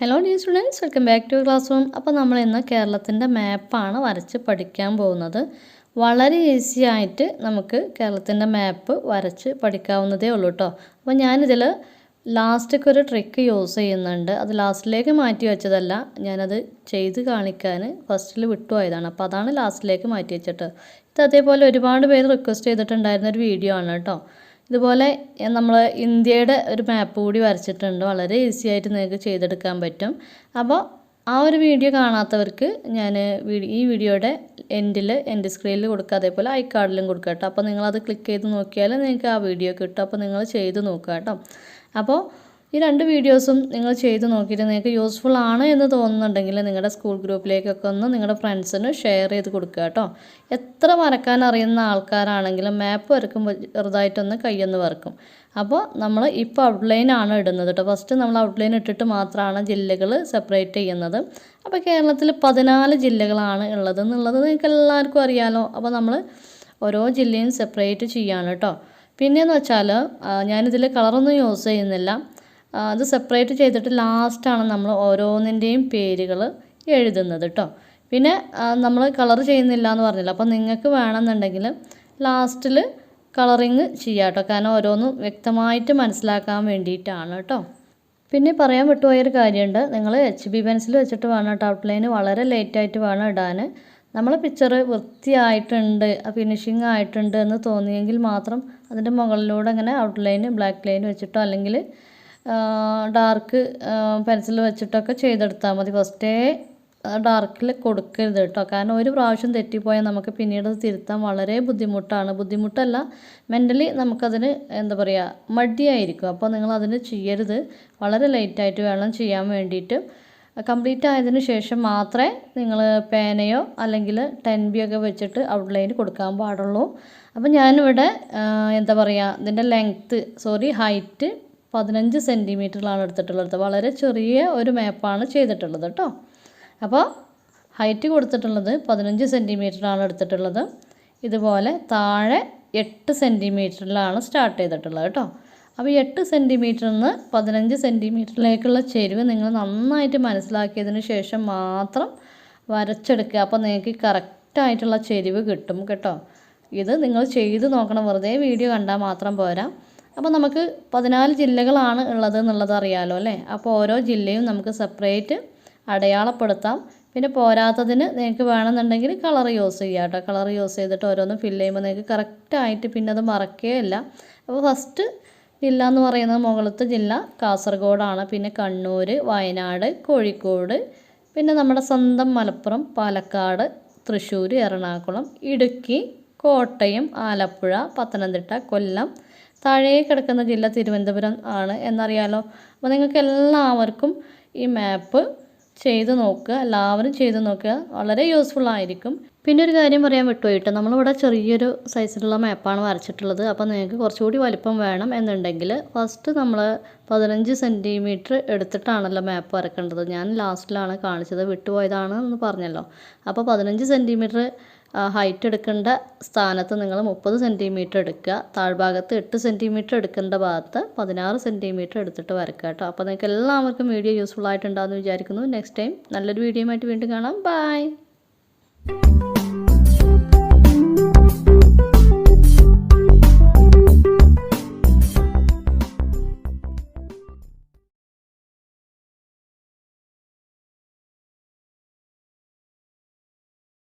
Hello dear students, welcome back to classroom. അപ്പോൾ നമ്മൾ ഇന്ന് കേരളത്തിന്റെ മാപ്പാണ് വരച്ച് പഠിക്കാൻ പോകുന്നത്. വളരെ ഈസി ആയിട്ട് നമുക്ക് കേരളത്തിന്റെ മാപ്പ് വരച്ച് പഠിക്കാവുന്നതേ ഉള്ളൂ ട്ടോ. അപ്പോൾ ഞാൻ ഇതിൽ ലാസ്റ്റ് ഒരു ട്രിക്ക് യൂസ് ചെയ്യുന്നുണ്ട്. അത് ലാസ്റ്റിലേക്ക് മാറ്റി വെച്ചതല്ല. ഞാൻ അത് ചെയ്തു കാണിക്കാൻ ഫസ്റ്റിൽ വിട്ടുപോയതാണ്. അപ്പോൾ അതാണ് ലാസ്റ്റിലേക്ക് മാറ്റി വെച്ചിട്ട്. ഇത് അതേപോലെ ഒരുപാട് പേര് റിക്വസ്റ്റ് ചെയ്തിട്ടുണ്ടായിരുന്ന ഒരു വീഡിയോ ആണ് ട്ടോ. ഇതുപോലെ നമ്മൾ ഇന്ത്യയുടെ ഒരു മാപ്പ് കൂടി വരച്ചിട്ടുണ്ട്. വളരെ ഈസി ആയിട്ട് നിങ്ങൾക്ക് ചെയ്തെടുക്കാൻ പറ്റും. അപ്പോൾ ആ ഒരു വീഡിയോ കാണാത്തവർക്ക് ഞാൻ ഈ വീഡിയോയുടെ എൻഡ് സ്ക്രീനിൽ കൊടുക്കുക, അതേപോലെ ഐ കാർഡിലും കൊടുക്കുക കേട്ടോ. അപ്പോൾ നിങ്ങളത് ക്ലിക്ക് ചെയ്ത് നോക്കിയാൽ നിങ്ങൾക്ക് ആ വീഡിയോ കിട്ടും. അപ്പോൾ നിങ്ങൾ ചെയ്ത് നോക്കുക കേട്ടോ. അപ്പോൾ ഈ രണ്ട് വീഡിയോസും നിങ്ങൾ ചെയ്ത് നോക്കിയിട്ട് നിങ്ങൾക്ക് യൂസ്ഫുൾ ആണ് എന്ന് തോന്നുന്നുണ്ടെങ്കിൽ നിങ്ങളുടെ സ്കൂൾ ഗ്രൂപ്പിലേക്കൊക്കെ ഒന്ന് നിങ്ങളുടെ ഫ്രണ്ട്സിന് ഷെയർ ചെയ്ത് കൊടുക്കുക കേട്ടോ. എത്ര വരക്കാൻ അറിയുന്ന ആൾക്കാരാണെങ്കിലും മാപ്പ് വരക്കുമ്പോൾ ചെറുതായിട്ടൊന്ന് കയ്യൊന്ന് വരക്കും. അപ്പോൾ നമ്മൾ ഇപ്പോൾ ഔട്ട്ലൈനാണ് ഇടുന്നത് കേട്ടോ. ഫസ്റ്റ് നമ്മൾ ഔട്ട്ലൈൻ ഇട്ടിട്ട് മാത്രമാണ് ജില്ലകൾ സെപ്പറേറ്റ് ചെയ്യുന്നത്. അപ്പോൾ കേരളത്തിൽ 14 ജില്ലകളാണ് ഉള്ളത് എന്നുള്ളത് നിങ്ങൾക്ക് എല്ലാവർക്കും അറിയാമല്ലോ. അപ്പോൾ നമ്മൾ ഓരോ ജില്ലയും സെപ്പറേറ്റ് ചെയ്യാണ് കേട്ടോ. പിന്നെയെന്ന് വെച്ചാൽ ഞാനിതിൽ കളറൊന്നും യൂസ് ചെയ്യുന്നില്ല. അത് സെപ്പറേറ്റ് ചെയ്തിട്ട് ലാസ്റ്റാണ് നമ്മൾ ഓരോന്നിൻ്റെയും പേരുകൾ എഴുതുന്നത് കേട്ടോ. പിന്നെ നമ്മൾ കളർ ചെയ്യുന്നില്ല എന്ന് പറഞ്ഞില്ല. അപ്പോൾ നിങ്ങൾക്ക് വേണമെന്നുണ്ടെങ്കിൽ ലാസ്റ്റിൽ കളറിങ് ചെയ്യാം കേട്ടോ. കാരണം ഓരോന്നും വ്യക്തമായിട്ട് മനസ്സിലാക്കാൻ വേണ്ടിയിട്ടാണ് കേട്ടോ. പിന്നെ പറയാൻ വിട്ടുപോയൊരു കാര്യമുണ്ട്. നിങ്ങൾ HB പെൻസിൽ വെച്ചിട്ട് വേണം കേട്ടോ ഔട്ട്ലൈൻ വളരെ ലേറ്റായിട്ട് വേണം ഇടാൻ. നമ്മൾ പിക്ചർ വൃത്തിയായിട്ടുണ്ട്, ഫിനിഷിങ് ആയിട്ടുണ്ട് എന്ന് തോന്നിയെങ്കിൽ മാത്രം അതിൻ്റെ മുകളിലൂടെ അങ്ങനെ ഔട്ട്ലൈൻ ബ്ലാക്ക് ലൈൻ വെച്ചിട്ടോ അല്ലെങ്കിൽ ഡാർക്ക് പെൻസിൽ വെച്ചിട്ടൊക്കെ ചെയ്തെടുത്താൽ മതി. ഫസ്റ്റേ ഡാർക്കിൽ കൊടുക്കരുത് കേട്ടോ. കാരണം ഒരു പ്രാവശ്യം തെറ്റിപ്പോയാൽ നമുക്ക് പിന്നീട് അത് തിരുത്താൻ വളരെ ബുദ്ധിമുട്ടല്ല, മെൻ്റലി നമുക്കതിന് എന്താ പറയുക മടിയായിരിക്കും. അപ്പോൾ നിങ്ങളതിന് ചെയ്യരുത്. വളരെ ലേറ്റായിട്ട് വേണം ചെയ്യാൻ വേണ്ടിയിട്ട്. കംപ്ലീറ്റ് ആയതിനു ശേഷം മാത്രമേ നിങ്ങൾ പേനയോ അല്ലെങ്കിൽ 10B ഒക്കെ വെച്ചിട്ട് ഔട്ട്ലൈൻ കൊടുക്കാൻ പാടുള്ളൂ. അപ്പോൾ ഞാനിവിടെ എന്താ പറയുക ഇതിൻ്റെ ഹൈറ്റ് 15 സെൻറ്റിമീറ്ററിലാണ് എടുത്തിട്ടുള്ളത്. വളരെ ചെറിയ ഒരു മാപ്പാണ് ചെയ്തിട്ടുള്ളത് കേട്ടോ. അപ്പോൾ ഹൈറ്റ് കൊടുത്തിട്ടുള്ളത് 15 സെൻറ്റിമീറ്ററാണ് എടുത്തിട്ടുള്ളത്. ഇതുപോലെ താഴെ 8 സെൻറ്റിമീറ്ററിലാണ് സ്റ്റാർട്ട് ചെയ്തിട്ടുള്ളത് കേട്ടോ. അപ്പോൾ 8 സെൻറ്റിമീറ്ററിൽ നിന്ന് 15 സെൻറ്റിമീറ്ററിലേക്കുള്ള ചെരിവ് നിങ്ങൾ നന്നായിട്ട് മനസ്സിലാക്കിയതിന് ശേഷം മാത്രം വരച്ചെടുക്കുക. അപ്പോൾ നിങ്ങൾക്ക് കറക്റ്റായിട്ടുള്ള ചെരിവ് കിട്ടും കേട്ടോ. ഇത് നിങ്ങൾ ചെയ്ത് നോക്കണം. വെറുതെ വീഡിയോ കണ്ടാൽ മാത്രം പോരാ. അപ്പോൾ നമുക്ക് 14 ജില്ലകളാണ് ഉള്ളത് എന്നുള്ളത് അറിയാമല്ലോ അല്ലേ. അപ്പോൾ ഓരോ ജില്ലയും നമുക്ക് സെപ്പറേറ്റ് അടയാളപ്പെടുത്താം. പിന്നെ പോരാത്തതിന് നിങ്ങൾക്ക് വേണമെന്നുണ്ടെങ്കിൽ കളർ യൂസ് ചെയ്യാം കേട്ടോ. കളർ യൂസ് ചെയ്തിട്ട് ഓരോന്നും ഫില്ല് ചെയ്യുമ്പോൾ നിങ്ങൾക്ക് കറക്റ്റായിട്ട് പിന്നെ അത് മറക്കുകയില്ല. അപ്പോൾ ഫസ്റ്റ് ജില്ല എന്ന് പറയുന്നത് മുകളിലത്തെ ജില്ല കാസർഗോഡാണ്. പിന്നെ കണ്ണൂർ, വയനാട്, കോഴിക്കോട്, പിന്നെ നമ്മുടെ സ്വന്തം മലപ്പുറം, പാലക്കാട്, തൃശ്ശൂർ, എറണാകുളം, ഇടുക്കി, കോട്ടയം, ആലപ്പുഴ, പത്തനംതിട്ട, കൊല്ലം, താഴെ കിടക്കുന്ന ജില്ല തിരുവനന്തപുരം ആണ് എന്നറിയാലോ. അപ്പോൾ നിങ്ങൾക്ക് എല്ലാവർക്കും ഈ മാപ്പ് ചെയ്ത് നോക്കുക, എല്ലാവരും ചെയ്ത് നോക്കുക. വളരെ യൂസ്ഫുൾ ആയിരിക്കും. പിന്നെ ഒരു കാര്യം പറയാൻ വിട്ടുപോയിട്ട്, നമ്മളിവിടെ ചെറിയൊരു സൈസിലുള്ള മാപ്പാണ് വരച്ചിട്ടുള്ളത്. അപ്പോൾ നിങ്ങൾക്ക് കുറച്ചുകൂടി വലിപ്പം വേണം എന്നുണ്ടെങ്കിൽ ഫസ്റ്റ് നമ്മൾ 15 സെൻറ്റിമീറ്റർ എടുത്തിട്ടാണല്ലോ മാപ്പ് വരക്കേണ്ടത്. ഞാൻ ലാസ്റ്റിലാണ് കാണിച്ചത്, വിട്ടുപോയതാണ് എന്ന് പറഞ്ഞല്ലോ. അപ്പോൾ 15 സെൻറ്റിമീറ്റർ ഹൈറ്റ് എടുക്കേണ്ട സ്ഥാനത്ത് നിങ്ങൾ 30 സെൻറ്റിമീറ്റർ എടുക്കുക. താഴ്ഭാഗത്ത് 8 സെൻറ്റിമീറ്റർ എടുക്കേണ്ട ഭാഗത്ത് 16 സെൻറ്റിമീറ്റർ എടുത്തിട്ട് വരക്കുക കേട്ടോ. അപ്പോൾ നിങ്ങൾക്ക് എല്ലാവർക്കും വീഡിയോ യൂസ്ഫുൾ ആയിട്ടുണ്ടാകുമെന്ന് വിചാരിക്കുന്നു. നെക്സ്റ്റ് ടൈം നല്ലൊരു വീഡിയോ ആയിട്ട് വീണ്ടും കാണാം. ബൈ.